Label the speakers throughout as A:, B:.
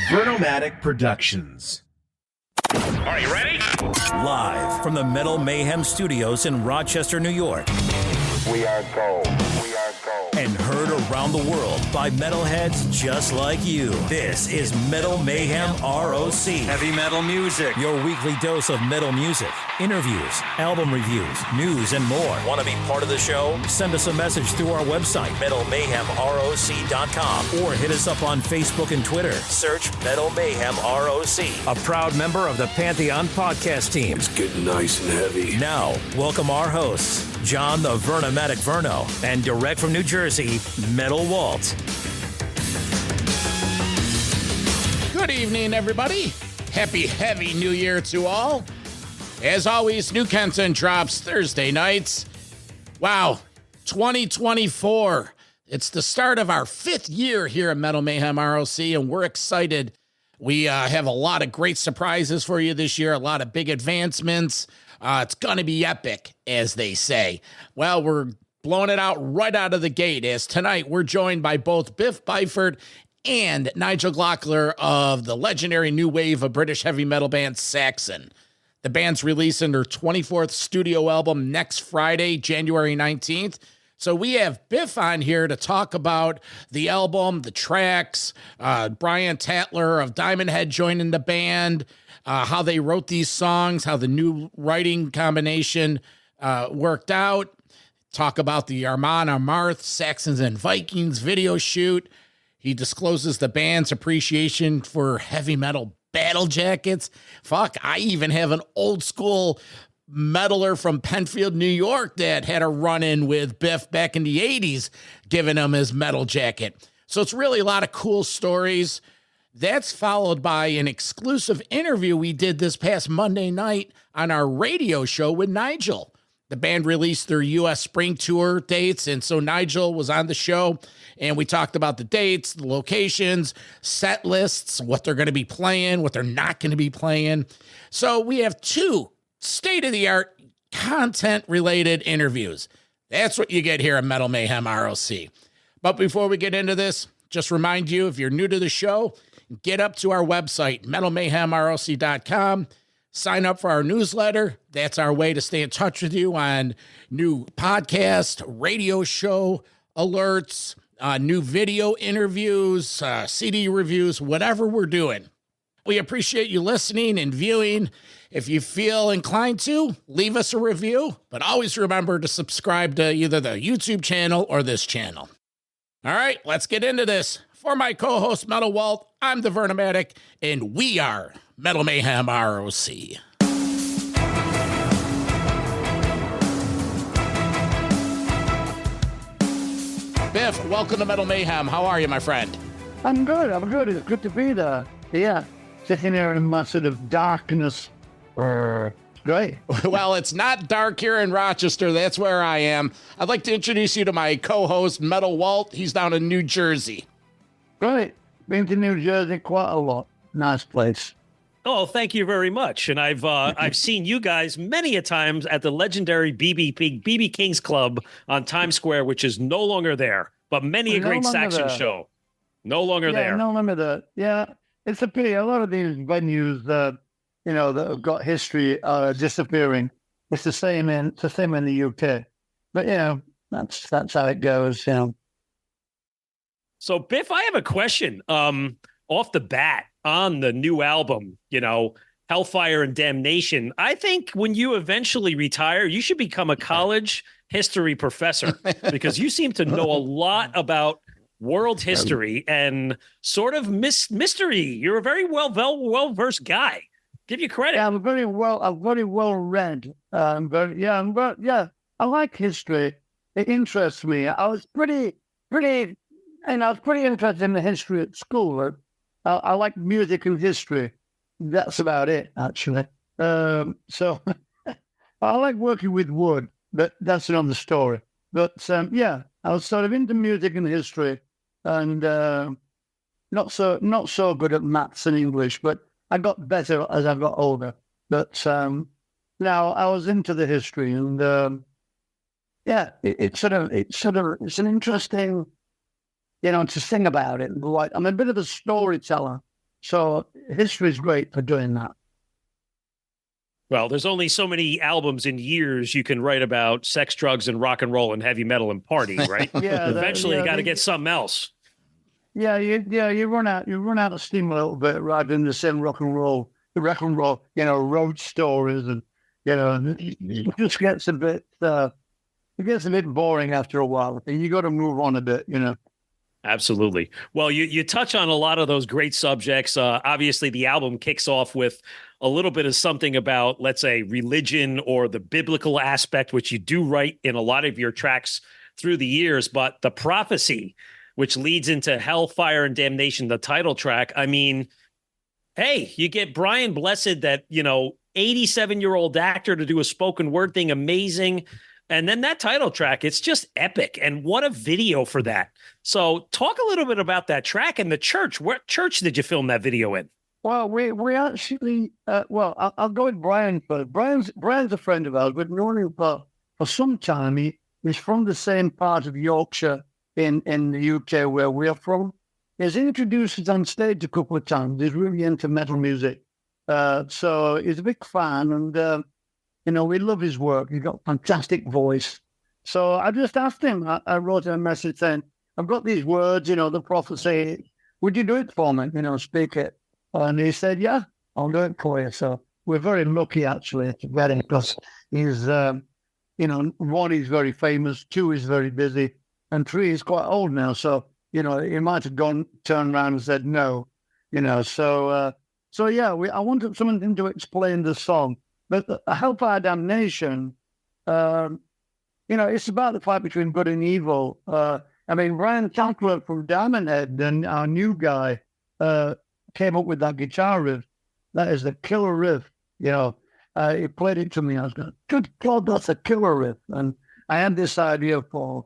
A: Vernomatic Productions.
B: Are you ready?
C: Live from the Metal Mayhem Studios in Rochester, New York.
D: We are gold. We are gold.
C: And heard around the world by metalheads just like you. This is Metal Mayhem ROC.
E: Heavy metal music.
C: Your weekly dose of metal music, interviews, album reviews, news, and more. Want to be part of the show? Send us a message through our website, metalmayhemroc.com, or hit us up on Facebook and Twitter. Search Metal Mayhem ROC, a proud member of the Pantheon podcast team.
F: It's getting nice and heavy.
C: Now, welcome our hosts, John the Vernomatic Verno, and direct from New Jersey, Metal Walt.
G: Good evening, everybody. Happy Heavy New Year to all. As always, New Kenton drops Thursday nights. Wow, 2024. It's the start of our 5th year here at Metal Mayhem ROC, and we're excited. We have a lot of great surprises for you this year, a lot of big advancements. It's going to be epic, as they say. Well, we're blowing it out right out of the gate, as tonight we're joined by both Biff Byford and Nigel Glockler of the legendary new wave of British heavy metal band Saxon. The band's releasing their 24th studio album next Friday, January 19th. So we have Biff on here to talk about the album, the tracks, Brian Tatler of Diamond Head joining the band, how they wrote these songs, how the new writing combination worked out. Talk about the Amon Amarth, Saxons and Vikings video shoot. He discloses the band's appreciation for heavy metal battle jackets. Fuck, I even have an old school metaler from Penfield, New York that had a run-in with Biff back in the 80s, giving him his metal jacket. So it's really a lot of cool stories. That's followed by an exclusive interview we did this past Monday night on our radio show with Nigel. The band released their U.S. spring tour dates, and so Nigel was on the show, and we talked about the dates, the locations, set lists, what they're going to be playing, what they're not going to be playing. So we have 2 state-of-the-art content-related interviews. That's what you get here at Metal Mayhem ROC. But before we get into this, just remind you, if you're new to the show, get up to our website, metalmayhemroc.com. Sign up for our newsletter. That's our way to stay in touch with you on new podcast, radio show alerts, new video interviews, CD reviews, whatever we're doing. We appreciate you listening and viewing. If you feel inclined to, leave us a review, but always remember to subscribe to either the YouTube channel or this channel. All right, let's get into this. For my co-host, Metal Walt, I'm the Vernomatic, and we are Metal Mayhem ROC. Biff, welcome to Metal Mayhem. How are you, my friend?
H: I'm good. It's good to be there. Yeah, sitting here in my sort of darkness. Great.
G: Well, it's not dark here in Rochester. That's where I am. I'd like to introduce you to my co-host, Metal Walt. He's down in New Jersey.
H: Great. Been to New Jersey quite a lot. Nice place.
E: Oh, thank you very much. And I've seen you guys many a times at the legendary BB King's Club on Times Square, which is no longer there, but many a great Saxon show. No longer there.
H: No longer there. Yeah, it's a pity. A lot of these venues, that have got history are disappearing. It's the same in the UK. But that's how it goes.
E: So, Biff, I have a question. Off the bat on the new album, Hellfire and Damnation. I think when you eventually retire, you should become a college history professor because you seem to know a lot about world history and sort of mystery. You're a very well-versed guy. Give you credit.
H: Yeah, I'm very well read. I like history. It interests me. I was pretty interested in the history at school. I like music and history. That's about it, actually. So I like working with wood, but that's another story. But I was sort of into music and history, and not so good at maths and English, but I got better as I got older. But now I was into the history, and it's an interesting, to sing about it. Like, I'm a bit of a storyteller, So history is great for doing that.
E: Well, there's only so many albums in years you can write about sex, drugs, and rock and roll and heavy metal and party, right?
H: Yeah,
E: Eventually, you got to get something else.
H: Yeah, you run out of steam a little bit rather than the same rock and roll, road stories, and it just gets a bit boring after a while. You got to move on a bit,
E: Absolutely. Well, you touch on a lot of those great subjects. Obviously, the album kicks off with a little bit of something about, let's say, religion or the biblical aspect, which you do write in a lot of your tracks through the years. But the prophecy, which leads into Hellfire and Damnation, the title track. I mean, hey, you get Brian Blessed, that 87-year-old actor, to do a spoken word thing, amazing. And then that title track, it's just epic. And what a video for that. So talk a little bit about that track and the church. What church did you film that video in?
H: Well, we actually, I'll go with Brian first. Brian's a friend of ours. We've known him for some time. He's from the same part of Yorkshire in the UK where we're from. He's introduced us on stage a couple of times. He's really into metal music. So he's a big fan, and we love his work. He's got a fantastic voice. So I just asked him, I wrote him a message saying, I've got these words, the prophecy. Would you do it for me? Speak it. And he said, yeah, I'll do it for you. So we're very lucky, actually, to get him, because he's, one, he's very famous. Two, he's very busy. And three, he's quite old now. So, he might have turned around and said no, So I wanted someone to explain the song. But Hellfire Damnation, it's about the fight between good and evil. Brian Tatler from Diamond Head, and our new guy, came up with that guitar riff. That is the killer riff. He played it to me. I was going, good God, that's a killer riff. And I had this idea for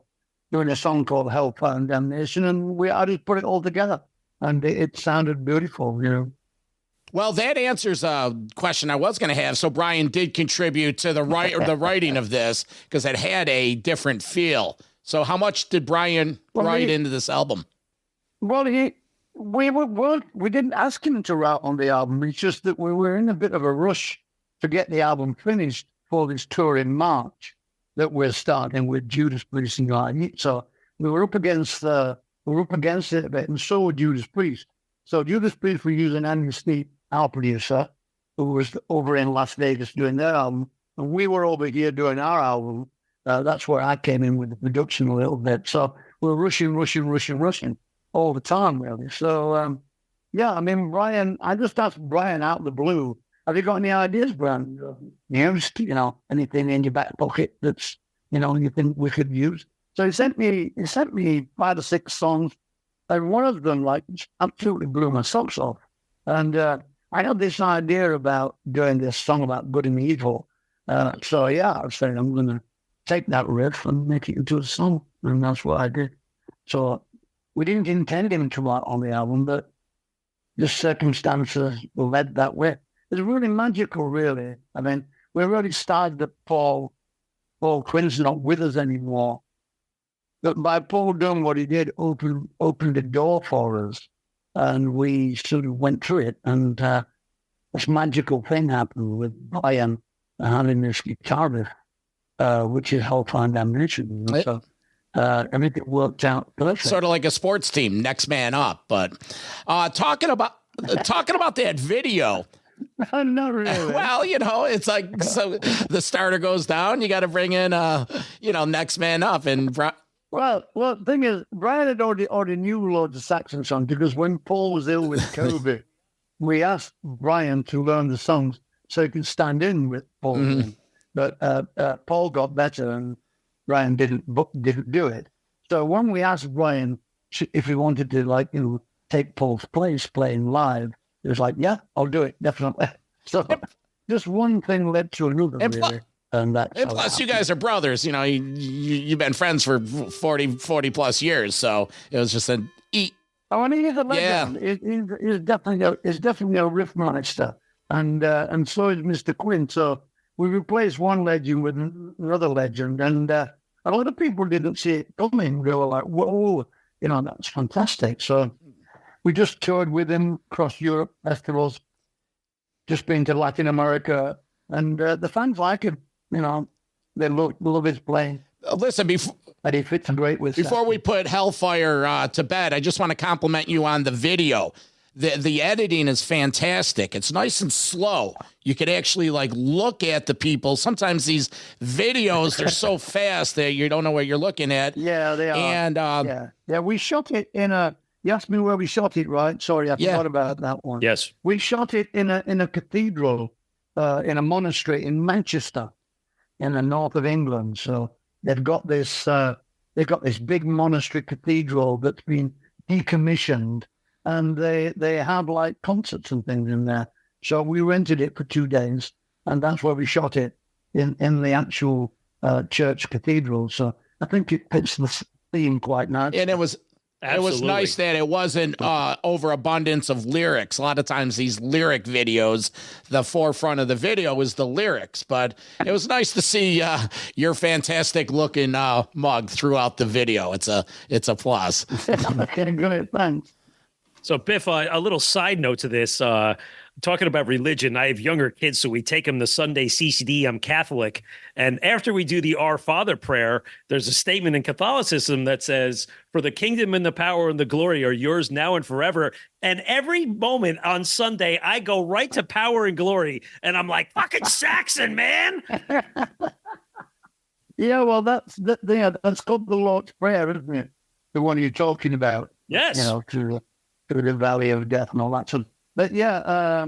H: doing a song called Hellfire and Damnation, and I just put it all together, and it sounded beautiful,
G: Well, that answers a question I was going to have. So Brian did contribute to the writing of this, because it had a different feel. So how much did Brian write into this album?
H: Well, we didn't ask him to write on the album. It's just that we were in a bit of a rush to get the album finished for this tour in March that we're starting with Judas Priest and Uriah Heep. So we were up against it a bit, and so were Judas Priest. So Judas Priest were using Andy Steep, our producer, who was over in Las Vegas doing their album, and we were over here doing our album. That's where I came in with the production a little bit. So we're rushing all the time, really. So, Brian, I just asked Brian out of the blue, have you got any ideas, Brian? Anything in your back pocket that's, you think we could use? So he sent me 5 or 6 songs, and one of them, absolutely blew my socks off. And I had this idea about doing this song about good and evil. I was saying I'm going to take that riff and make it into a song, and that's what I did. So we didn't intend him to write on the album, but the circumstances led that way. It's really magical, really. We already started that Paul Quinn's not with us anymore. But by Paul doing what he did, opened the door for us, and we sort of went through it. And this magical thing happened with Brian having this guitar riff, which is Hellfire and Damnation. So everything worked out perfect.
G: Sort of like a sports team, next man up. But talking about that video.
H: Not really.
G: Well, it's like, so the starter goes down, you got to bring in, next man up. And
H: Well, the thing is, Brian had already knew loads of Saxon songs, because when Paul was ill with COVID, we asked Brian to learn the songs so he could stand in with Paul. Mm-hmm. But Paul got better, and Brian didn't do it. So when we asked Brian if he wanted to, take Paul's place playing live, he was like, "Yeah, I'll do it, definitely." So just one thing led to another, really. And
G: plus, you guys are brothers. You've been friends for 40 plus years. So it was just an eat.
H: Oh, and he's a legend. Yeah. He's definitely a riff master, and so is Mr. Quinn. So we replaced one legend with another legend, and a lot of people didn't see it coming. They were like, "Whoa, that's fantastic." So we just toured with him across Europe festivals, just been to Latin America, and the fans like him. You know, they love his playing.
G: Listen,
H: And he fits great with
G: before we put Hellfire to bed, I just want to compliment you on the video. The editing is fantastic. It's nice and slow. You could actually like look at the people. Sometimes these videos, they're so fast that you don't know what you're looking at.
H: Yeah, they are.
G: And
H: we shot it in a. You asked me where we shot it, right? Sorry, I forgot about that one.
E: Yes,
H: we shot it in a cathedral, in a monastery in Manchester, in the north of England. So they've got this big monastery cathedral that's been decommissioned, and they have like concerts and things in there. So we rented it for 2 days, and that's where we shot it in the actual church cathedral. So I think it fits the theme quite nicely.
G: it was nice that it wasn't overabundance of lyrics. A lot of times these lyric videos, the forefront of the video is the lyrics, but it was nice to see your fantastic looking mug throughout the video. It's a plus.
H: Okay, great, thanks.
E: So, Biff, a little side note to this. Talking about religion, I have younger kids, so we take them to Sunday CCD. I'm Catholic. And after we do the Our Father prayer, there's a statement in Catholicism that says, "For the kingdom and the power and the glory are yours now and forever." And every moment on Sunday, I go right to power and glory. And I'm like, fucking Saxon, man.
H: Yeah, well, that's called the Lord's Prayer, isn't it? The one you're talking about.
E: Yes.
H: You know, to the Valley of Death and all that sort of. But I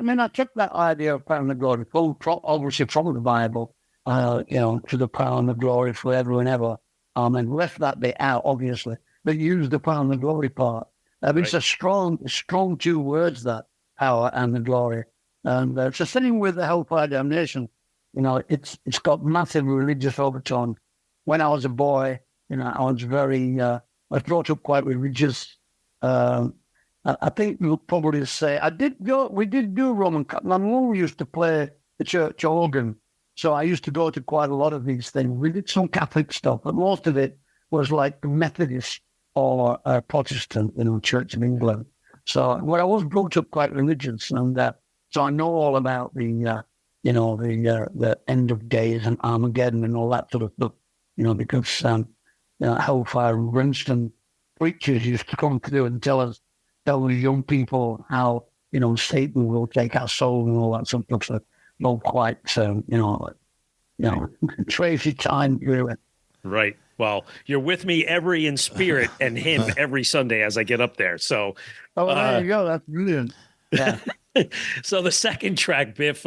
H: mean, I took that idea of power and the glory, obviously from the Bible, to the power and the glory forever and ever. And left that bit out, obviously, but used the power and the glory part. It's a strong 2 words, that power and the glory. And it's the same with the Hellfire Damnation. You know, it's got massive religious overtone. When I was a boy, I was I was brought up quite religious. I think you'll probably say we did do Roman Catholic. My mum used to play the church organ, so I used to go to quite a lot of these things. We did some Catholic stuff, but most of it was like Methodist or Protestant, Church of England. So I was brought up quite religious, and so I know all about the end of days and Armageddon and all that sort of stuff. Because Hellfire and Brimstone preachers used to come through and tell the young people how, Satan will take our soul and all that sort of stuff. Not quite, Tracy time through it.
E: Right. Well, you're with me in spirit and him every Sunday as I get up there. So,
H: there you go. That's brilliant. Yeah.
E: So the second track, Biff,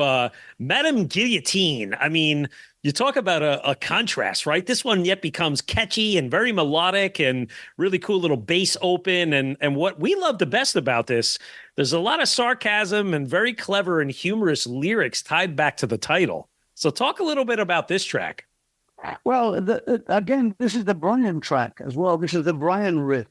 E: Madame Guillotine. I mean, you talk about a contrast, right? This one yet becomes catchy and very melodic and really cool little bass open. And what we love the best about this, there's a lot of sarcasm and very clever and humorous lyrics tied back to the title. So talk a little bit about this track.
H: Well, again, this is the Brian track as well. This is the Brian riff.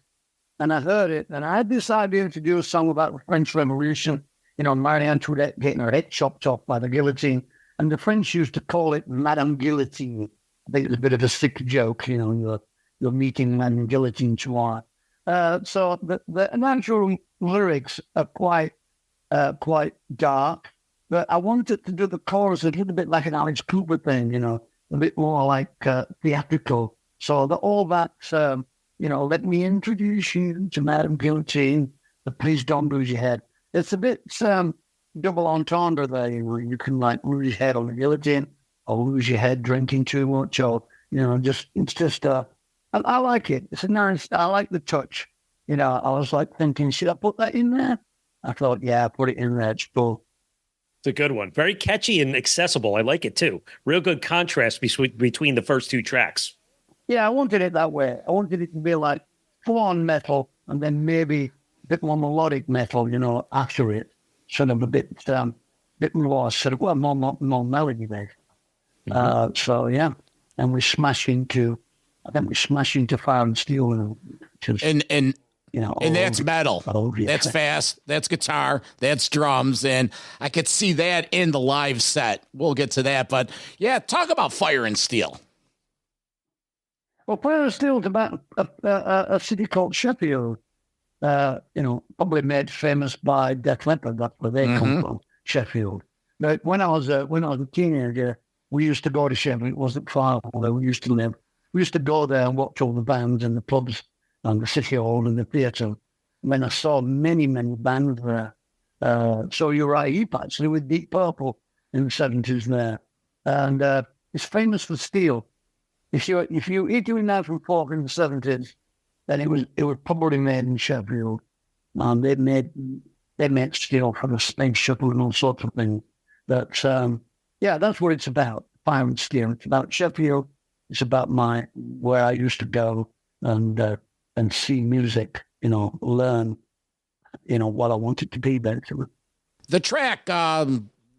H: And I heard it, and I had this idea to do a song about the French Revolution. Marie Antoinette getting her head chopped off by the guillotine. And the French used to call it Madame Guillotine. I think it's a bit of a sick joke, you're meeting Madame Guillotine tomorrow. So the natural lyrics are quite dark, but I wanted to do the chorus a little bit like an Alex Cooper thing, a bit more like theatrical. So all that, let me introduce you to Madame Guillotine, but please don't lose your head. It's a bit double entendre there. You can lose your head on the guillotine, or lose your head drinking too much, or I like it. It's a nice. I like the touch. I was thinking, should I put that in there? I thought, yeah, put it in there. It's cool.
E: It's a good one. Very catchy and accessible. I like it too. Real good contrast between the first 2 tracks.
H: Yeah, I wanted it that way. I wanted it to be like full-on metal, and then maybe bit more melodic metal, after it, sort of a bit more sort of more melody based. So yeah, and we smash into Fire and Steel
G: and that's metal. That's fast. That's guitar. That's drums, and I could see that in the live set. We'll get to that, but yeah, talk about Fire and Steel.
H: Well, Fire and Steel is about a city called Sheffield. probably made famous by Def Leppard. That's where they come from, Sheffield. But when I was a teenager, we used to go to Sheffield. It wasn't far from where we used to live. We used to go there and watch all the bands in the pubs and the City Hall and the theatre. When I saw many, many bands there. So Uriah Heep, actually, with Deep Purple in the 70s there. And it's famous for steel. If you eat a knife and fork in the 70s, then it was probably made in Sheffield. They made steel for the space shuttle and all sorts of things. But that's what it's about. Fire and steel. It's about Sheffield. It's about where I used to go and see music. Learn. What I want it to be. Basically,
G: the track.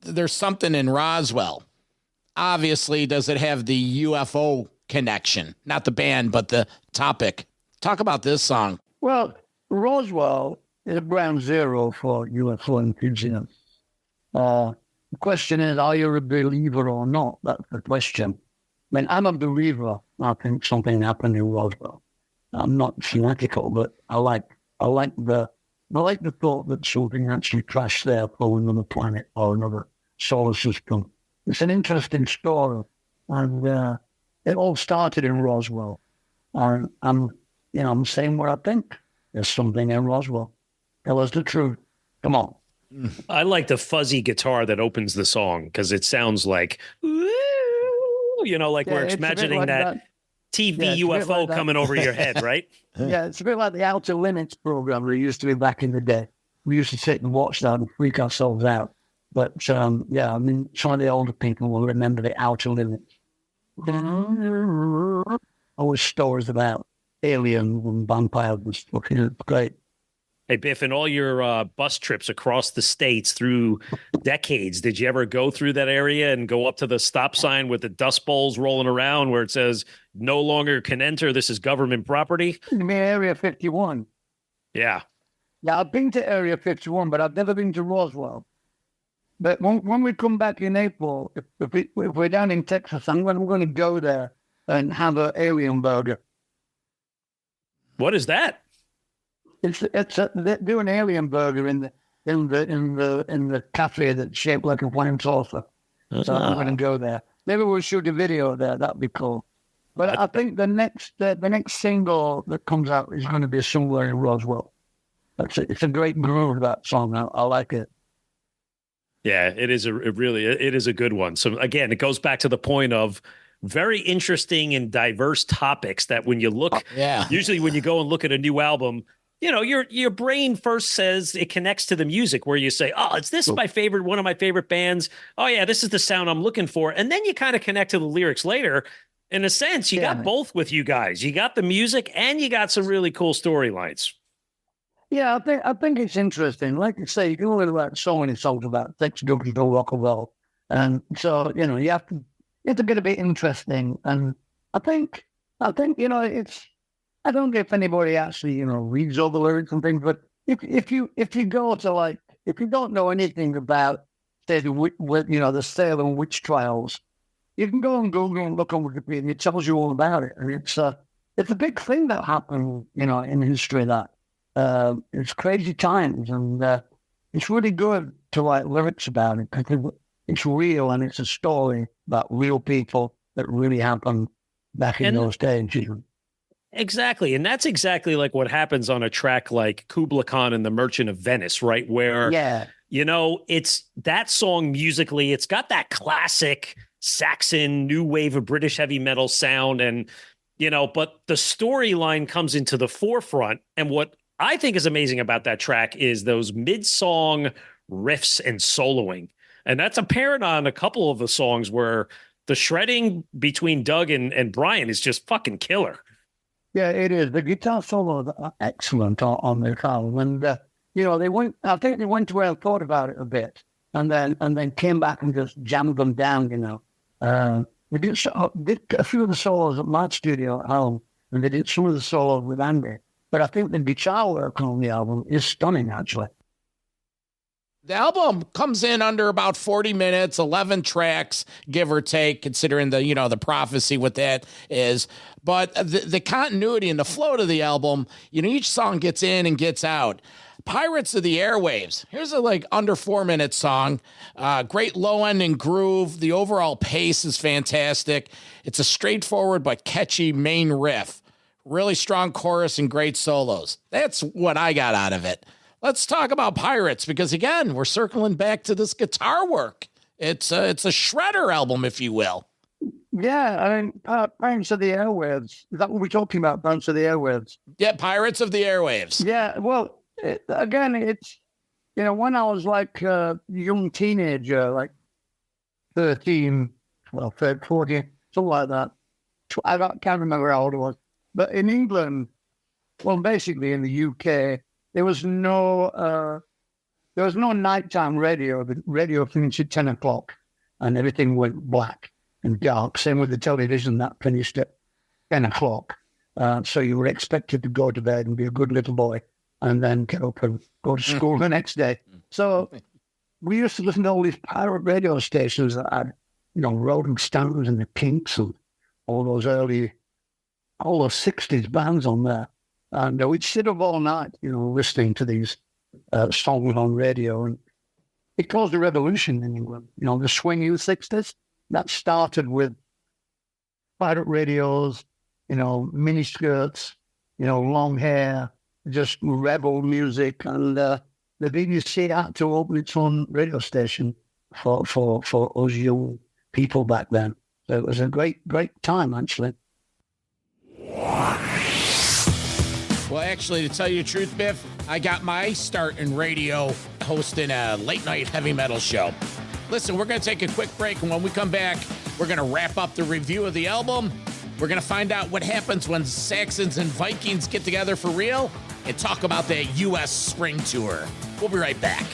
G: There's something in Roswell. Obviously, does it have the UFO connection? Not the band, but the topic. Talk about this song.
H: Well, Roswell is a ground zero for UFO enthusiasts. The question is, are you a believer or not? That's the question. I mean, I'm a believer. I think something happened in Roswell. I'm not fanatical, but I like the thought that something actually crashed there from another planet or another solar system. It's an interesting story, and it all started in Roswell. And I'm saying what I think. There's something in Roswell. Tell us the truth. Come on.
E: I like the fuzzy guitar that opens the song because it sounds like, we're imagining that TV UFO coming over your head, right?
H: Yeah, it's a bit like the Outer Limits program that used to be back in the day. We used to sit and watch that and freak ourselves out. But, some of the older people will remember the Outer Limits. Always stories about aliens and vampires and stuff. It's great.
E: Hey, Biff, in all your bus trips across the states through decades, did you ever go through that area and go up to the stop sign with the dust bowls rolling around where it says, no longer can enter, this is government property?
H: You mean Area 51?
E: Yeah.
H: Yeah, I've been to Area 51, but I've never been to Roswell. But when we come back in April, if we're down in Texas, I'm going to go there and have an alien burger.
E: What is that?
H: They do an alien burger in the cafe that's shaped like a flying saucer. So I'm going to go there. Maybe we'll shoot a video there. That'd be cool. But I think the next single that comes out is going to be somewhere in Roswell. It's a great groove, that song. I like it.
E: Yeah, it is a good one. So again, it goes back to the point of very interesting and diverse topics that when you look, usually when you go and look at a new album, your brain first says it connects to the music where you say, oh, it's this one of my favorite bands. Oh yeah, this is the sound I'm looking for. And then you kind of connect to the lyrics later. In a sense, you got both with you guys. You got the music and you got some really cool storylines.
H: Yeah, I think it's interesting. Like you say, you can look at that song and it talks about sex, drugs, and rock and roll. And so, you have to get a bit interesting. And I think it's, I don't know if anybody actually, reads all the lyrics and things, but if you go to if you don't know anything about, say, the Salem witch trials, you can go on Google and look on Wikipedia and it tells you all about it. And it's a big thing that happened, in history that it's crazy times and it's really good to write lyrics about it because it's real and it's a story about real people that really happened back in those days.
E: Exactly. And that's exactly like what happens on a track like Kubla Khan and the Merchant of Venice, right? Where, it's that song musically, it's got that classic Saxon new wave of British heavy metal sound. And, but the storyline comes into the forefront. And what I think is amazing about that track is those mid-song riffs and soloing. And that's apparent on a couple of the songs where the shredding between Doug and Brian is just fucking killer.
H: Yeah, it is. The guitar solos are excellent on the album, and they went. I think they went away and thought about it a bit, and then came back and just jammed them down. We did a few of the solos at my studio at home, and they did some of the solos with Andy. But I think the guitar work on the album is stunning, actually.
G: The album comes in under about 40 minutes, 11 tracks, give or take, considering the, the prophecy what that is. But the continuity and the flow to the album, each song gets in and gets out. Pirates of the Airwaves. Here's a under 4-minute song. Great low ending groove. The overall pace is fantastic. It's a straightforward but catchy main riff. Really strong chorus and great solos. That's what I got out of it. Let's talk about Pirates, because again, we're circling back to this guitar work. It's a shredder album, if you will.
H: Yeah, I mean, Pirates of the Airwaves. Is that what we're talking about, Pirates of the Airwaves?
G: Yeah, Pirates of the Airwaves.
H: Yeah, well, it's, when I was like a young teenager, like 13, 14, something like that. I can't remember how old I was. But in England, well, basically in the UK, there was no nighttime radio. The radio finished at 10 o'clock and everything went black and dark. Same with the television, that finished at 10 o'clock. So you were expected to go to bed and be a good little boy and then get up and go to school the next day. So we used to listen to all these pirate radio stations that had, Rolling Stones and the Kinks and all those 60s bands on there. And we'd sit up all night, listening to these songs on radio. And it caused a revolution in England. The swing of the 60s, that started with pirate radios, mini skirts, long hair, just rebel music. And the BBC had to open its own radio station for us young people back then. So it was a great, great time, actually.
G: Well, actually, to tell you the truth, Biff, I got my start in radio hosting a late-night heavy metal show. Listen, we're going to take a quick break, and when we come back, we're going to wrap up the review of the album. We're going to find out what happens when Saxons and Vikings get together for real and talk about that U.S. spring tour. We'll be right back.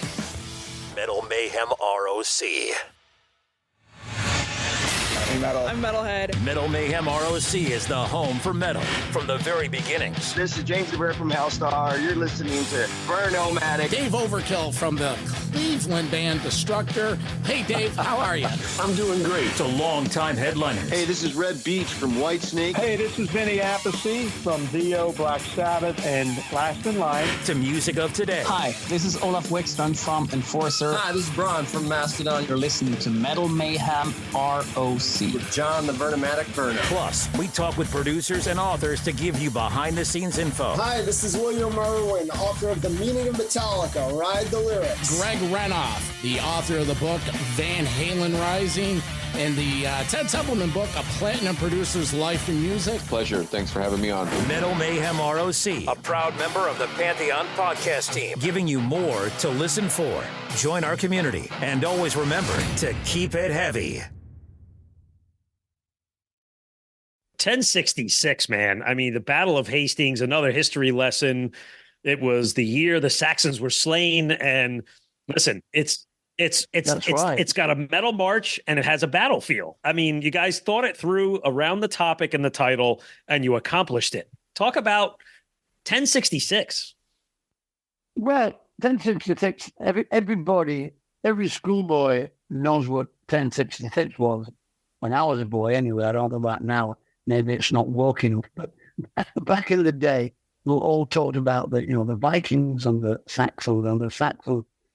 C: Metal Mayhem ROC.
F: I'm Metalhead.
C: Metal Mayhem ROC is the home for metal from the very beginnings.
I: This is James the Bear from Hellstar. You're listening to Burn-O-Matic.
G: Dave Overkill from the Cleveland band Destructor. Hey, Dave, how are you?
I: I'm doing great.
C: To longtime headliners.
I: Hey, this is Red Beach from Whitesnake.
J: Hey, this is Vinny Appice from Dio, Black Sabbath, and Last in Line.
C: To music of today.
F: Hi, this is Olaf Wickstrand from Enforcer.
K: Hi, this is Braun from Mastodon.
F: You're listening to Metal Mayhem ROC.
K: With John the Burn-O-Matic Burner.
C: Plus, we talk with producers and authors to give you behind-the-scenes info.
L: Hi, this is William Irwin, author of The Meaning of Metallica, Ride the Lyrics.
G: Greg Renoff, the author of the book Van Halen Rising and the Ted Templeman book, A Platinum Producer's Life in Music.
M: Pleasure. Thanks for having me on.
C: Metal Mayhem ROC, a proud member of the Pantheon podcast team, giving you more to listen for. Join our community, and always remember to keep it heavy.
E: 1066, man. I mean, the Battle of Hastings, another history lesson. It was the year the Saxons were slain. And listen, it's got a metal march and it has a battlefield. I mean, you guys thought it through around the topic and the title, and you accomplished it. Talk about 1066.
H: Well, 1066, every schoolboy knows what 1066 was. When I was a boy, anyway, I don't know about now. Maybe it's not working, but back in the day, we all talked about the Vikings and the Saxons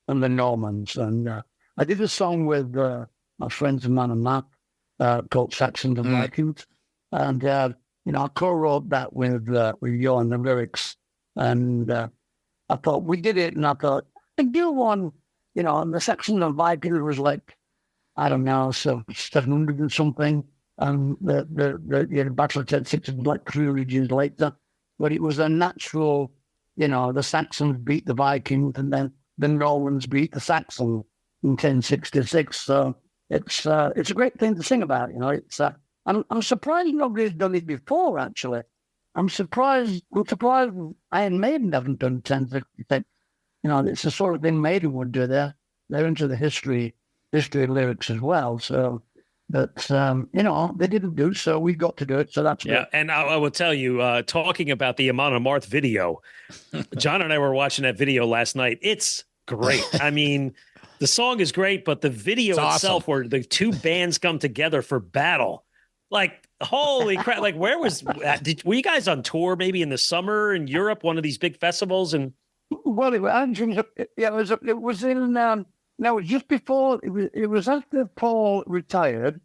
H: and the Normans. And I did a song with my friends Amon Amarth called Saxons and Vikings. And, I co-wrote that with you on the lyrics. And I thought, we did it, and I thought, I'd do one, and the Saxons and Vikings was like, I don't know, so 700 and something. And the Battle of 1066 was like 300 years later. But it was a natural, the Saxons beat the Vikings, and then the Normans beat the Saxons in 1066. So it's a great thing to sing about. I'm surprised nobody's done it before. Actually, I'm surprised Iron Maiden haven't done 1066. It's the sort of thing Maiden would do. They're into the history lyrics as well. So. But, they didn't do so. We got to do it. So that's
E: good. And I will tell you, talking about the Amon Amarth video, John and I were watching that video last night. It's great. I mean, the song is great, but the video
G: It's
E: itself,
G: awesome.
E: where the two bands come together for battle, like, holy crap! Like, where was? Were you guys on tour? Maybe in the summer in Europe, one of these big festivals, and
H: Well, it was it was in no, it was just before it was after Paul retired,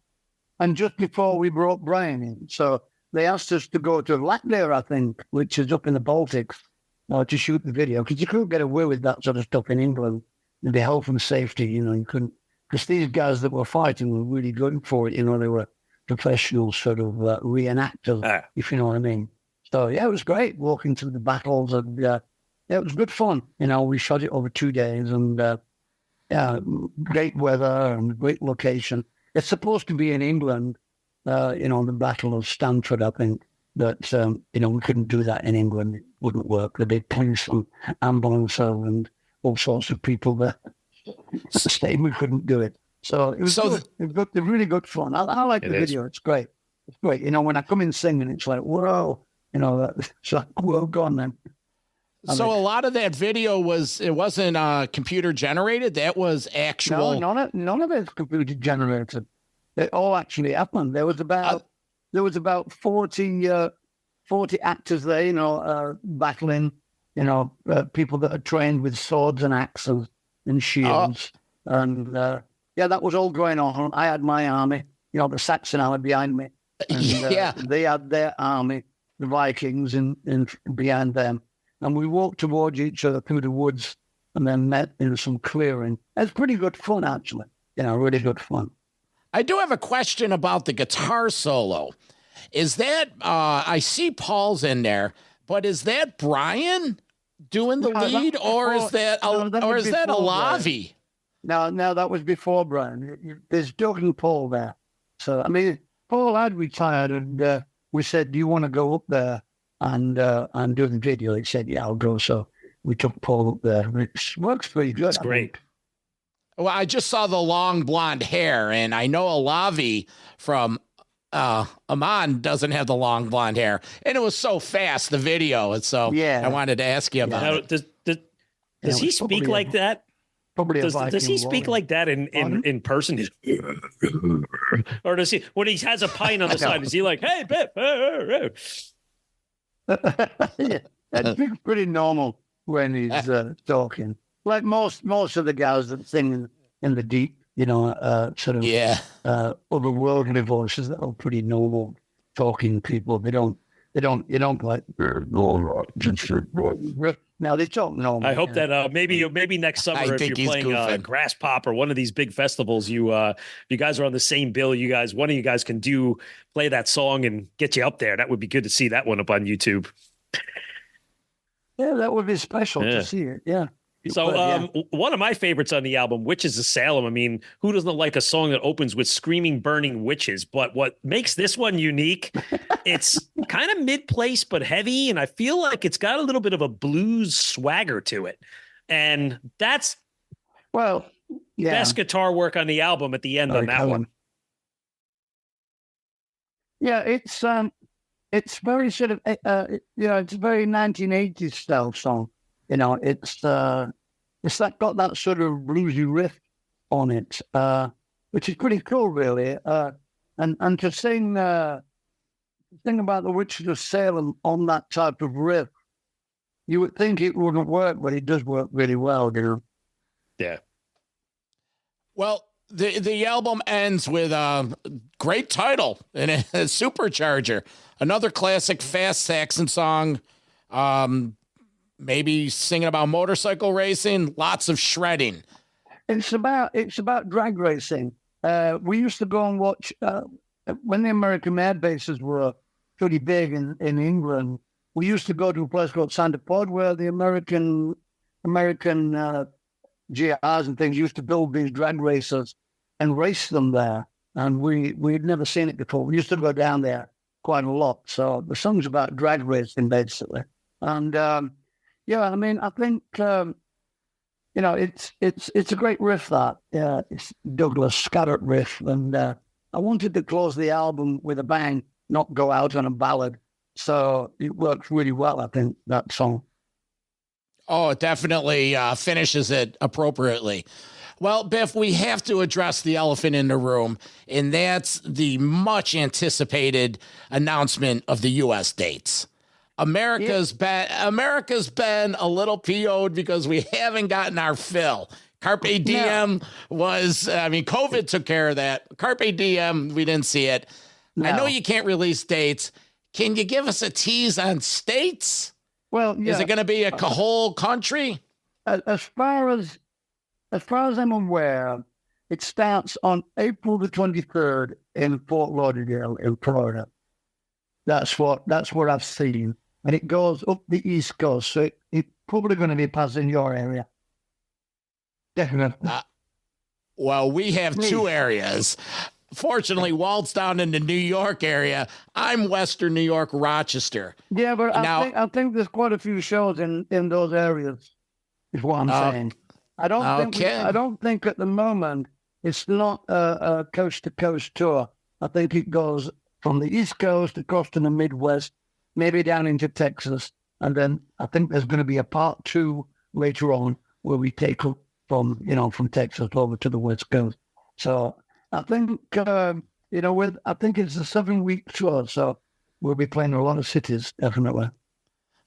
H: and just before we brought Brian in. So they asked us to go to Latvia, I think, which is up in the Baltics, to shoot the video, because you couldn't get away with that sort of stuff in England. The health and safety, you couldn't, because these guys that were fighting were really good for it. They were professional sort of reenactors, if you know what I mean. So yeah, it was great walking through the battles, and yeah, it was good fun. We shot it over 2 days, and yeah, great weather and great location. It's supposed to be in England, the Battle of Stamford, I think. But we couldn't do that in England. It wouldn't work. The big police and ambulance and all sorts of people there. We couldn't do it. So it was good. It was really good fun. I like the video. It's great. It's great. When I come in singing, it's like, whoa. It's like, well, go on then.
G: So a lot of that video wasn't computer generated. That was actual.
H: No, none of it's computer generated. It all actually happened. There was about 40 actors there, battling. People that are trained with swords and axes and shields, and that was all going on. I had my army, the Saxon army behind me, and they had their army, the Vikings, in behind them. And we walked towards each other through the woods and then met in some clearing. It's pretty good fun, actually. Really good fun.
G: I do have a question about the guitar solo. Is that, I see Paul's in there, but is that Brian doing the lead, or is that Alavi?
H: No, that was before Brian. There's Doug and Paul there. So, I mean, Paul had retired, and we said, do you want to go up there and do the video? He said, yeah, I'll go. So we took Paul up there. It works pretty good.
E: It's great.
G: Well, I just saw the long blonde hair, and I know Alavi from Amon doesn't have the long blonde hair, and it was so fast, the video. And so I wanted to ask you about it.
E: Does he speak like that?
H: Probably
E: does he speak like that in person? Or does he, when he has a pint on the side, is he like, hey, Biff?
H: That's pretty normal when he's talking. Like most of the guys that sing in the deep, sort of otherworldly voices that are pretty normal talking people. They don't like. Now they talk normal.
E: I hope that maybe next summer, if you're playing Grass Pop or one of these big festivals, you guys are on the same bill. One of you guys can play that song and get you up there. That would be good to see that one up on YouTube.
H: Yeah, that would be special to see it. Yeah.
E: So one of my favorites on the album, Witches of Salem. I mean, who doesn't like a song that opens with screaming, burning witches? But what makes this one unique, it's kind of mid-place but heavy, and I feel like it's got a little bit of a blues swagger to it. And that's best guitar work on the album at the end on that one.
H: Yeah, it's very sort of it's a very 1980s style song. It's got that sort of bluesy riff on it, which is pretty cool, really. And to sing about the Witches of Salem on that type of riff, you would think it wouldn't work, but it does work really well,
E: Yeah.
G: Well, the album ends with a great title and a supercharger, another classic fast Saxon song. Maybe singing about motorcycle racing, lots of shredding.
H: It's about drag racing. We used to go and watch when the American air bases were pretty big in England. We used to go to a place called Santa Pod where the American GRs and things used to build these drag racers and race them there. And we'd never seen it before. We used to go down there quite a lot. So the song's about drag racing basically, and. Yeah, I mean, I think it's a great riff. It's Douglas Scattered riff, and I wanted to close the album with a bang, not go out on a ballad. So it works really well, I think, that song.
G: Oh, it definitely finishes it appropriately. Well, Biff, we have to address the elephant in the room, and that's the much anticipated announcement of the U.S. dates. America's been a little PO'd because we haven't gotten our fill. Carpe Diem COVID took care of that. Carpe Diem, we didn't see it. No. I know you can't release dates. Can you give us a tease on states?
H: Well, yeah.
G: Is it going to be a whole country?
H: As far as I'm aware, it starts on April the 23rd in Fort Lauderdale in Florida. That's what I've seen. And it goes up the East Coast. So it's probably going to be passing your area. Definitely.
G: Well, we have two areas. Fortunately, Walt's down in the New York area. I'm Western New York, Rochester.
H: Yeah, but I think there's quite a few shows in those areas, is what I'm saying. I don't think at the moment it's not a coast-to-coast tour. I think it goes from the East Coast across to the Midwest, maybe down into Texas, and then I think there's going to be a part 2 later on where we take up from Texas over to the West Coast. So I think I think it's a 7-week tour, so we'll be playing a lot of cities, definitely.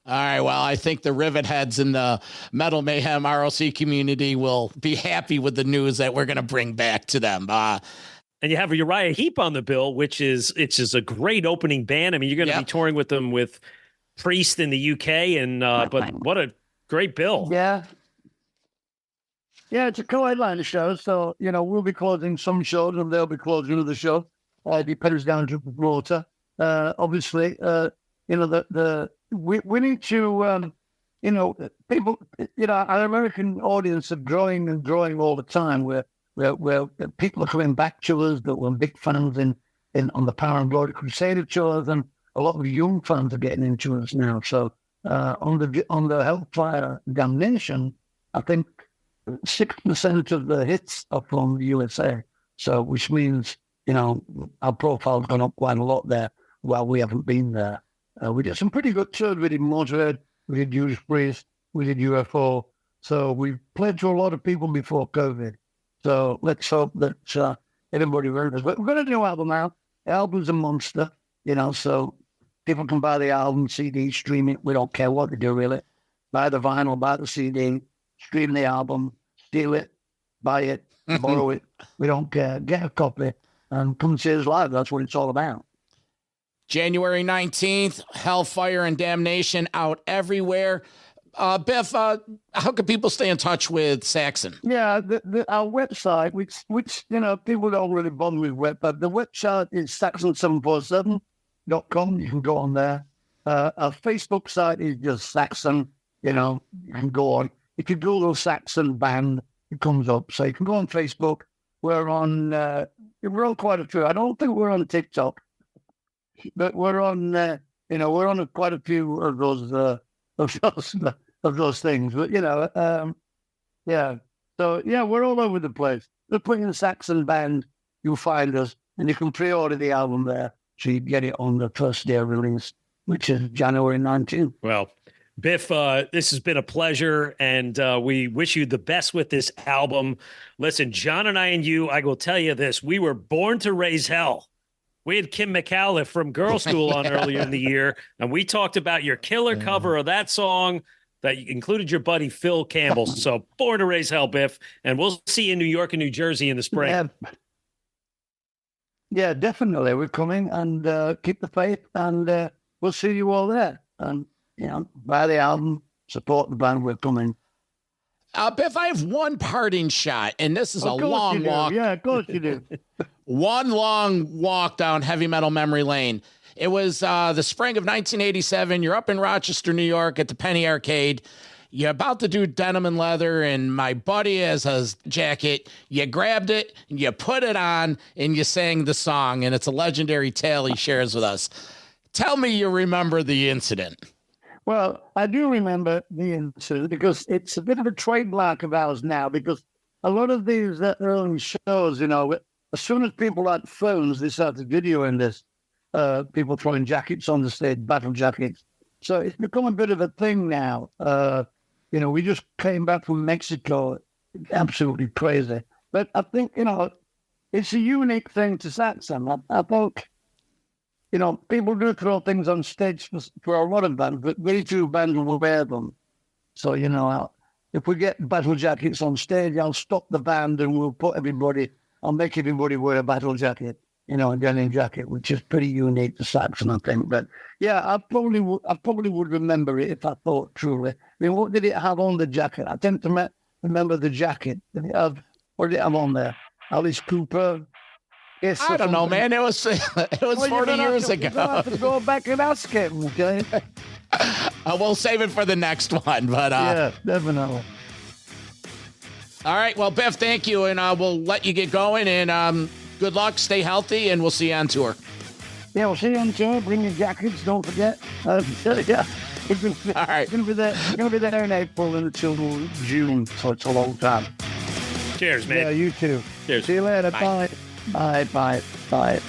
G: All right, well, I think the rivet heads in the Metal Mayhem ROC community will be happy with the news that we're going to bring back to them.
E: And you have Uriah Heep on the bill, which is a great opening band. I mean, you're going to be touring with them with Priest in the UK, and but what a great bill.
H: Yeah. Yeah, it's a co-headliner show, so, we'll be closing some shows and they'll be closing other shows. It depends down to the water. Obviously, we need to, people, our American audience are growing and growing all the time. Where people are coming back to us that were big fans on the Power and Glory Crusader tours, and a lot of young fans are getting into us now. So on the Hellfire Damnation, I think 6% of the hits are from the USA. So which means our profile's gone up quite a lot there while we haven't been there. We did some pretty good tours. We did Motorhead, we did Judas Priest, we did UFO. So we played to a lot of people before COVID. So let's hope that everybody remembers. But we're going to do an album now. The album's a monster, so people can buy the album, CD, stream it. We don't care what they do, really. Buy the vinyl, buy the CD, stream the album, steal it, buy it, borrow it. We don't care. Get a copy and come see us live. That's what it's all about.
G: January 19th, Hellfire and Damnation out everywhere. Biff, how can people stay in touch with Saxon?
H: Yeah, our website, which people don't really bother with but the website is saxon747.com. You can go on there. Our Facebook site is just Saxon. You can go on. If you Google Saxon band, it comes up. So you can go on Facebook. We're on quite a few. I don't think we're on TikTok, but we're on quite a few of those things. But yeah. So yeah, we're all over the place. Just put in Saxon band, you'll find us, and you can pre-order the album there, so you get it on the first day of release, which is January 19th.
E: Well, Biff, this has been a pleasure, and we wish you the best with this album. Listen, John and I will tell you this, we were born to raise hell. We had Kim McAuliffe from Girl School on earlier in the year, and we talked about your killer cover of that song that included your buddy Phil Campbell. So born to raise hell, Biff, and we'll see you in New York and New Jersey in the spring.
H: Yeah, definitely. We're coming, and keep the faith, and we'll see you all there. And buy the album, support the band. We're coming.
G: Biff, I have one parting shot, and this is a long walk.
H: Yeah, of course you do.
G: One long walk down heavy metal memory lane. It was the spring of 1987. You're up in Rochester, New York at the Penny Arcade. You're about to do Denim and Leather, and my buddy has a jacket. You grabbed it, and you put it on, and you sang the song, and it's a legendary tale he shares with us. Tell me you remember the incident.
H: Well, I do remember the incident because it's a bit of a trademark of ours now, because a lot of these early shows, as soon as people had phones, they started videoing this. People throwing jackets on the stage, battle jackets. So it's become a bit of a thing now. You know, we just came back from Mexico, absolutely crazy. But I think, you know, it's a unique thing to Saxon. I think, you know, people do throw things on stage for a lot of bands, but very few bands will wear them. So, you know, if we get battle jackets on stage, I'll stop the band and I'll make everybody wear a battle jacket, you know, a denim jacket, which is pretty unique to Saxon, I think. But yeah, I probably would remember it if I thought truly. I mean, what did it have on the jacket? I tend to remember the jacket. What did it have on there? Alice Cooper. Yes,
G: I don't know, man. It was 40 years ago.
H: You're gonna have to go back and ask him, okay?
G: We'll save it for the next one, but
H: yeah, definitely.
G: All right, well, Biff, thank you, and we'll let you get going. And good luck, stay healthy, and we'll see you on tour.
H: Yeah, we'll see you on tour. Bring your jackets, don't forget. Yeah,
G: all right.
H: It's gonna be there in April until June, so it's a long time.
E: Cheers, man.
H: Yeah, you too.
E: Cheers.
H: See you later.
E: Bye.
H: Bye. Bye. Bye.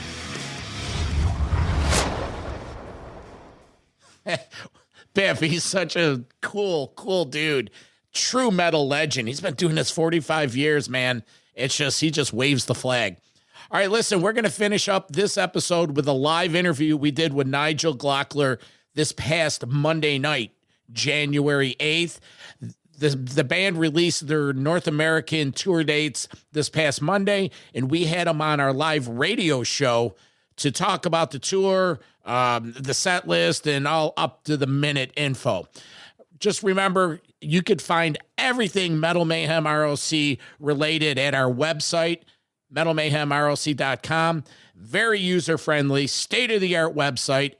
G: Biff, he's such a cool dude. True metal legend. He's been doing this 45 years, man. It's just, he just waves the flag. All right, listen, we're going to finish up this episode with a live interview we did with Nigel Glockler this past Monday night, January 8th. The band released their North American tour dates this past Monday, and we had them on our live radio show to talk about the tour, the set list, and all up-to-the-minute info. Just remember, you could find everything Metal Mayhem ROC related at our website, metalmayhemroc.com. Very user-friendly, state-of-the-art website.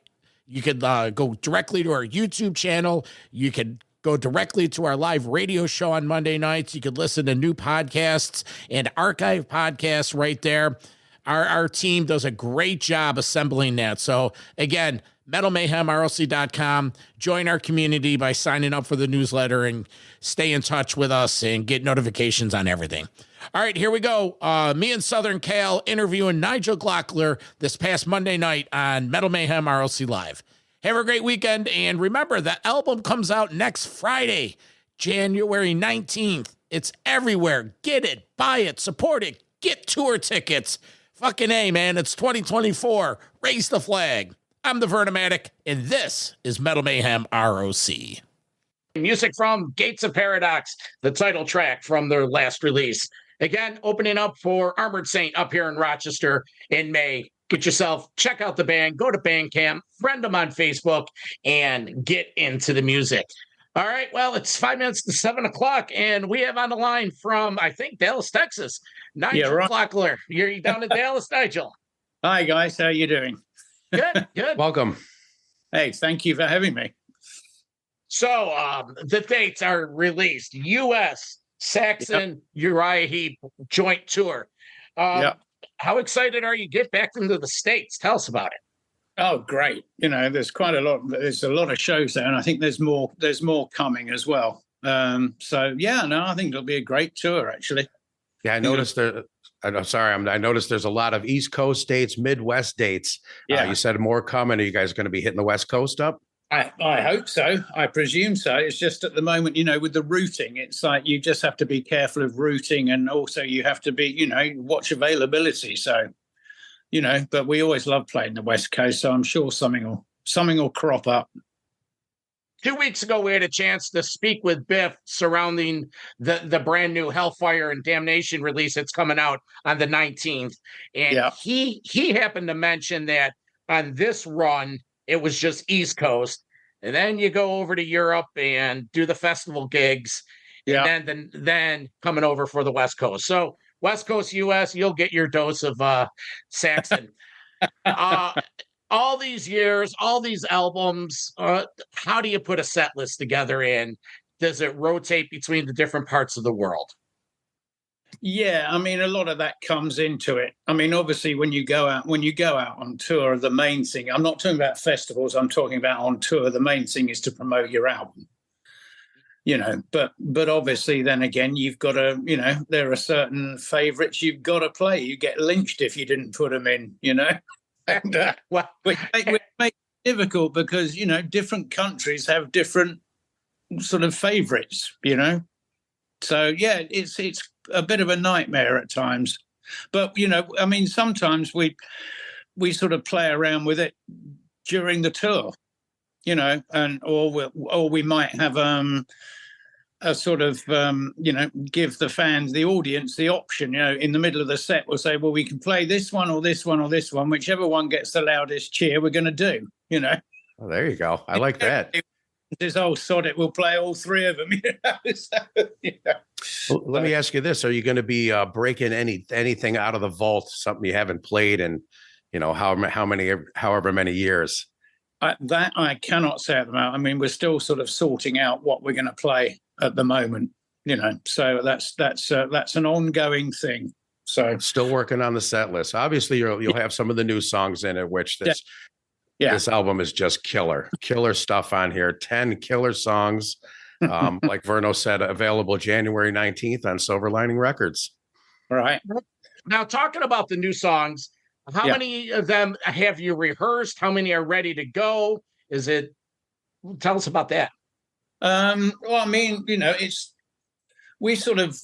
G: You could go directly to our YouTube channel. You could go directly to our live radio show on Monday nights. You could listen to new podcasts and archive podcasts right there. Our team does a great job assembling that. So again, metalmayhemroc.com. Join our community by signing up for the newsletter and stay in touch with us and get notifications on everything. All right, here we go. Me and Southern Cal interviewing Nigel Glockler this past Monday night on Metal Mayhem ROC Live. Have a great weekend, and remember, the album comes out next Friday, January 19th. It's everywhere. Get it, buy it, support it, get tour tickets. Fucking A, man, it's 2024. Raise the flag. I'm the Vernomatic, and this is Metal Mayhem ROC. Music from Gates of Paradox, the title track from their last release. Again, opening up for Armored Saint up here in Rochester in May. Check out the band, go to Bandcamp, friend them on Facebook, and get into the music. All right, well, it's 5 minutes to 7 o'clock, and we have on the line from, I think, Dallas, Texas, Nigel Glockler. You're down in Dallas, Nigel.
M: Hi, guys. How are you doing?
G: Good.
M: Welcome. Hey, thank you for having me.
G: So the dates are released. U.S. Saxon Uriah Heep joint tour. How excited are you to get back into the States? Tell us about it.
M: Oh, great. You know, there's a lot of shows there, and I think there's more coming as well. I think it'll be a great tour, actually.
N: Yeah, I noticed I noticed there's a lot of East Coast dates, Midwest dates.
M: Yeah.
N: You said more coming. Are you guys going to be hitting the West Coast up?
M: I hope so. I presume so. It's just at the moment, you know, with the routing, it's like you just have to be careful of routing, and also you have to be, you know, watch availability. So, you know, but we always love playing the West Coast, so I'm sure something will crop up.
G: 2 weeks ago, we had a chance to speak with Biff surrounding the brand new Hellfire and Damnation release that's coming out on the 19th. And he happened to mention that on this run, it was just East Coast. And then you go over to Europe and do the festival gigs. Yeah. And then coming over for the West Coast. So West Coast US, you'll get your dose of Saxon. All these years, all these albums, how do you put a set list together, and does it rotate between the different parts of the world?
M: Yeah, I mean, a lot of that comes into it. I mean, obviously, when you go out on tour, the main thing, I'm not talking about festivals, I'm talking about on tour, the main thing is to promote your album. You know, but obviously then again, you've got to, you know, there are certain favorites you've got to play. You get lynched if you didn't put them in, you know. And which make it difficult because, you know, different countries have different sort of favorites, you know. So yeah, it's a bit of a nightmare at times, but you know, I mean, sometimes we sort of play around with it during the tour, you know, and or we might have a sort of you know, give the fans, the audience, the option, you know, in the middle of the set. We'll say, well, we can play this one or this one or this one, whichever one gets the loudest cheer, we're going to do, you know.
N: Oh, there you go. I like that.
M: Says, oh, sod it, we'll play all three of them. You know? So, you know.
N: Well, let me ask you this: are you going to be breaking anything out of the vault? Something you haven't played in, you know, however many years?
M: That I cannot say at the moment. I mean, we're still sort of sorting out what we're going to play at the moment. You know, so that's an ongoing thing. So
N: still working on the set list. Obviously, you'll have some of the new songs in it, which this album is just killer stuff on here. 10 killer songs. Like Verno said, available January 19th on Silver Lining Records.
M: All right.
G: Now, talking about the new songs, how many of them have you rehearsed? How many are ready to go? Tell us about that.
M: Well, I mean, you know, we sort of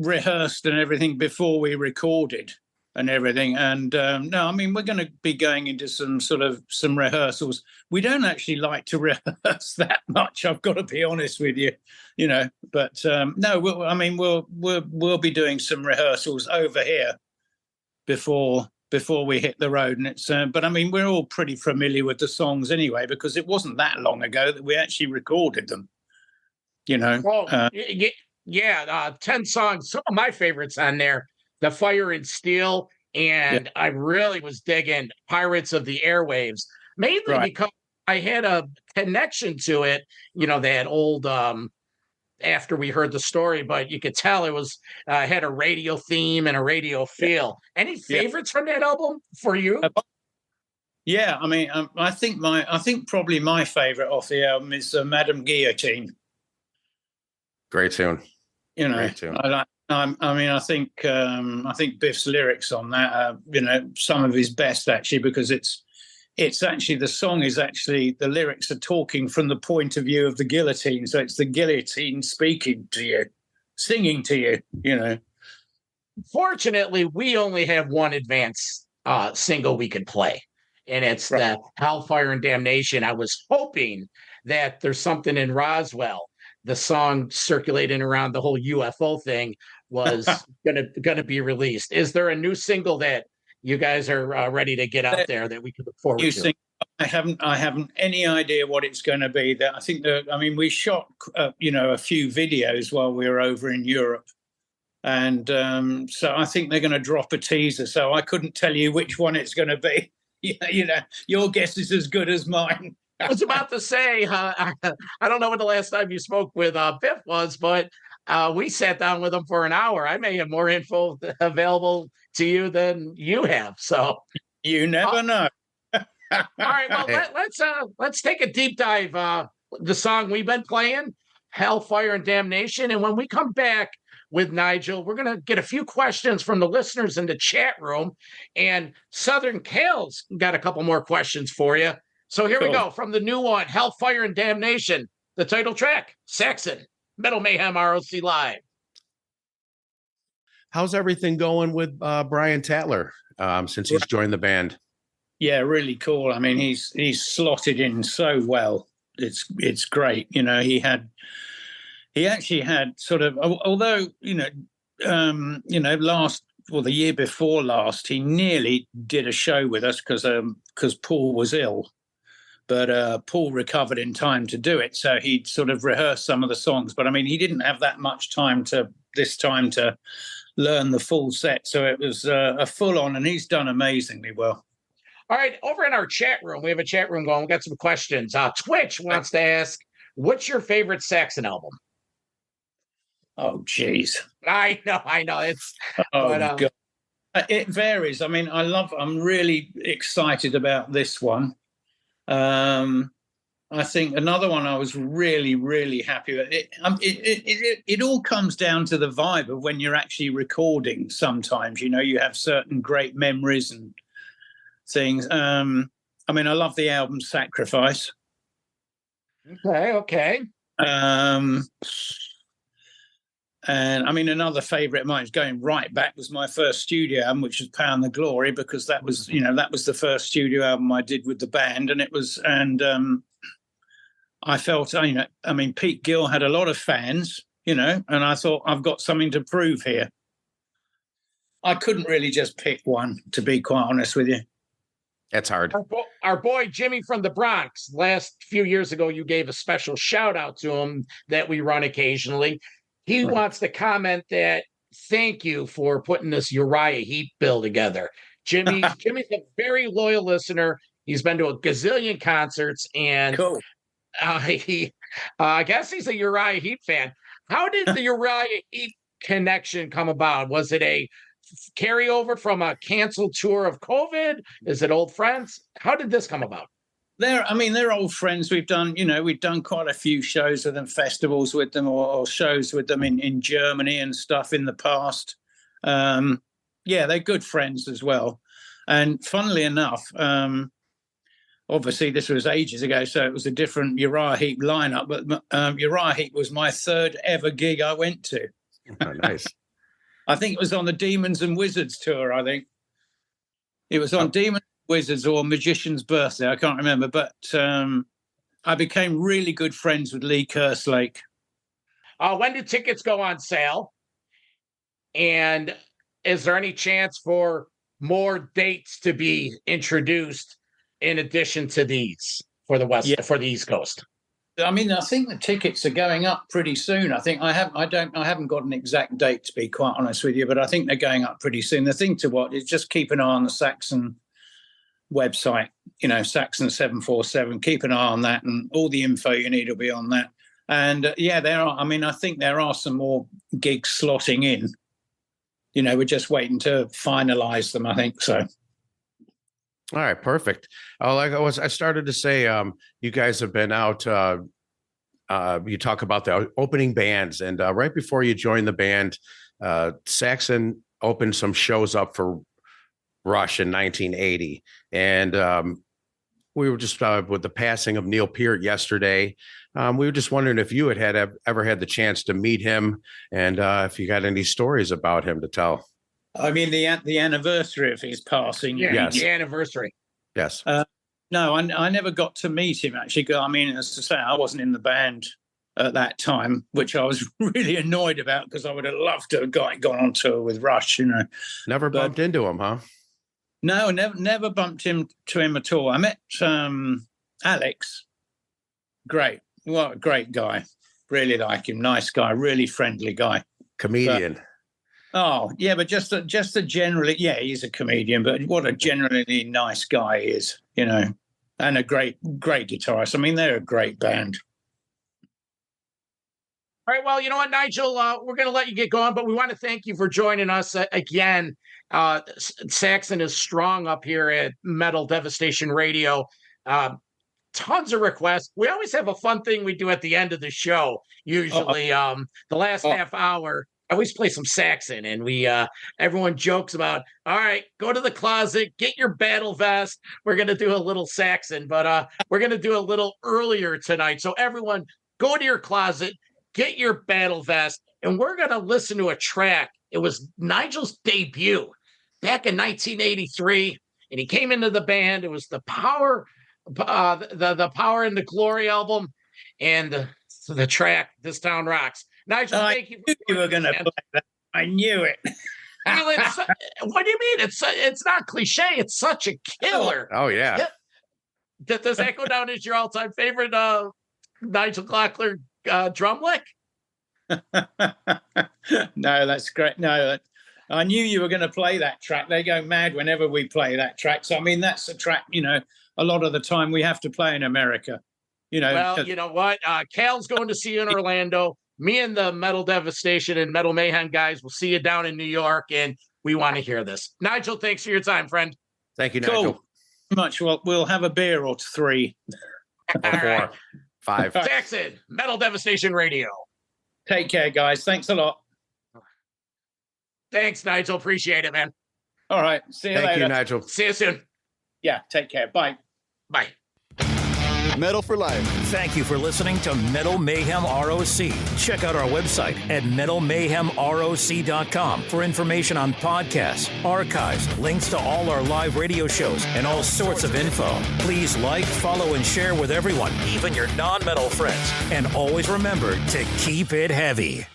M: rehearsed and everything before we recorded and everything. And no, I mean, we're going to be going into some rehearsals. We don't actually like to rehearse that much, I've got to be honest with you, you know. But no, we'll be doing some rehearsals over here before we hit the road. And it's but I mean, we're all pretty familiar with the songs anyway, because it wasn't that long ago that we actually recorded them, you know.
G: Well, 10 songs. Some of my favorites on there: The Fire and Steel, and I really was digging Pirates of the Airwaves, mainly because I had a connection to it, you know, that old after we heard the story, but you could tell it was had a radio theme and a radio feel. Any favorites from that album for you?
M: Yeah, I mean, I think probably my favorite off the album is Madame Guillotine.
N: Great tune.
M: You know,
N: great tune.
M: I think Biff's lyrics on that are, you know, some of his best actually, because it's actually, the song is actually, the lyrics are talking from the point of view of the guillotine. So it's the guillotine speaking to you, singing to you, you know.
G: Fortunately, we only have one advance single we could play, and it's the Hellfire and Damnation. I was hoping that there's something in Roswell. The song circulating around the whole UFO thing was gonna be released. Is there a new single that you guys are ready to get out there that we can look forward to?
M: I haven't any idea what it's going to be. That I think we shot you know, a few videos while we were over in Europe, and so I think they're going to drop a teaser. So I couldn't tell you which one it's going to be. You know, your guess is as good as mine.
G: I was about to say, I don't know when the last time you spoke with Biff was, but we sat down with him for an hour. I may have more info available to you than you have. So
M: you never know.
G: All right, well, let's take a deep dive. The song we've been playing, Hellfire and Damnation. And when we come back with Nigel, we're going to get a few questions from the listeners in the chat room. And Southern Cal's got a couple more questions for you. So here we go from the new one, Hellfire and Damnation, the title track, Saxon, Metal Mayhem ROC Live.
N: How's everything going with Brian Tatler since he's joined the band?
M: Yeah, really cool. I mean, he's slotted in so well. It's great. You know, he actually had sort of, although, the year before last, he nearly did a show with us because Paul was ill. But Paul recovered in time to do it, so he'd sort of rehearsed some of the songs. But I mean, he didn't have that much time to learn the full set, so it was a full on, and he's done amazingly well.
G: All right, over in our chat room, we have a chat room going. We got some questions. Twitch wants to ask, what's your favorite Saxon album?
M: Oh, geez,
G: I know. It's
M: God. It varies. I mean, I'm really excited about this one. I think another one I was really, really happy with. It all comes down to the vibe of when you're actually recording. Sometimes, you know, you have certain great memories and things. I mean, I love the album Sacrifice.
G: Okay.
M: And I mean, another favourite of mine is going right back was my first studio album, which was Pound the Glory, because that was, that was the first studio album I did with the band. I felt, I mean, Pete Gill had a lot of fans, and I thought, I've got something to prove here. I couldn't really just pick one, to be quite honest with you.
N: That's hard.
G: Our boy Jimmy from the Bronx, last few years ago, you gave a special shout out to him that we run occasionally. He wants to comment that thank you for putting this Uriah Heep bill together. Jimmy's a very loyal listener. He's been to a gazillion concerts, and
M: cool.
G: I guess he's a Uriah Heep fan. How did the Uriah Heep connection come about? Was it a carryover from a canceled tour of COVID? Is it old friends? How did this come about?
M: They're old friends. We've done quite a few shows with them, festivals with them, or shows with them in Germany and stuff in the past. They're good friends as well. And funnily enough, obviously this was ages ago, so it was a different Uriah Heep lineup, but Uriah Heep was my third ever gig I went to.
N: Oh, nice.
M: I think it was on the Demons and Wizards tour, I think. It was on Demons Wizards or Magician's Birthday, I can't remember, but I became really good friends with Lee Kerslake.
G: When do tickets go on sale? And is there any chance for more dates to be introduced in addition to these for the East Coast?
M: I mean, I think the tickets are going up pretty soon. I think I haven't got an exact date, to be quite honest with you, but I think they're going up pretty soon. The thing to watch is just keep an eye on the Saxon website, Saxon 747. Keep an eye on that, and all the info you need will be on that. And there are. I mean, I think there are some more gigs slotting in. We're just waiting to finalize them, I think so.
N: All right, perfect. I started to say, you guys have been out. You talk about the opening bands, and right before you joined the band, Saxon opened some shows up for Rush in 1980, and we were just with the passing of Neil Peart yesterday. We were just wondering if you had ever had the chance to meet him, and if you got any stories about him to tell.
M: I mean, the anniversary of his passing.
G: Yeah, yes. The anniversary.
N: Yes.
M: No, I never got to meet him, actually. I mean, as to say, I wasn't in the band at that time, which I was really annoyed about, because I would have loved to have gone on tour with Rush,
N: Never bumped into him, huh?
M: No, never bumped into him at all. I met Alex. Great. What a great guy. Really like him. Nice guy. Really friendly guy.
N: Comedian.
M: But just a generally, he's a comedian, but what a generally nice guy he is, and a great guitarist. I mean, they're a great band.
G: All right, well, you know what, Nigel, we're going to let you get going, but we want to thank you for joining us again. Saxon is strong up here at Metal Devastation Radio. Tons of requests. We always have a fun thing we do at the end of the show. Usually, the last half hour, I always play some Saxon, and we everyone jokes about, all right, go to the closet, get your battle vest. We're going to do a little Saxon, but we're going to do a little earlier tonight. So everyone, go to your closet, get your battle vest, and we're going to listen to a track. It was Nigel's debut back in 1983, and he came into the band. It was the Power, the Power and the Glory album, and the track "This Town Rocks." Nigel, thank you.
M: You were going to play that. I knew it.
G: Well, what do you mean? It's not cliche. It's such a killer.
N: Oh yeah.
G: Does that go down as your all-time favorite Nigel Glockler drum lick?
M: No, that's great. No, I knew you were going to play that track. They go mad whenever we play that track. So I mean, that's a track. A lot of the time we have to play in America.
G: Well, you know what? Cal's going to see you in Orlando. Me and the Metal Devastation and Metal Mayhem guys will see you down in New York, and we want to hear this. Nigel, thanks for your time, friend.
N: Thank you, Nigel.
M: Cool. Much. Well, we'll have a beer or three.
N: Or 4, 5.
G: Saxon, Metal Devastation Radio.
M: Take care, guys. Thanks a lot.
G: Thanks, Nigel. Appreciate it, man.
M: All right. See you later.
N: Thank you, Nigel.
G: See you soon.
M: Yeah, take care. Bye.
G: Bye.
O: Metal for life.
C: Thank you for listening to Metal Mayhem ROC. Check out our website at metalmayhemroc.com for information on podcasts, archives, links to all our live radio shows, and all sorts of info. Please like, follow, and share with everyone, even your non-metal friends. And always remember to keep it heavy.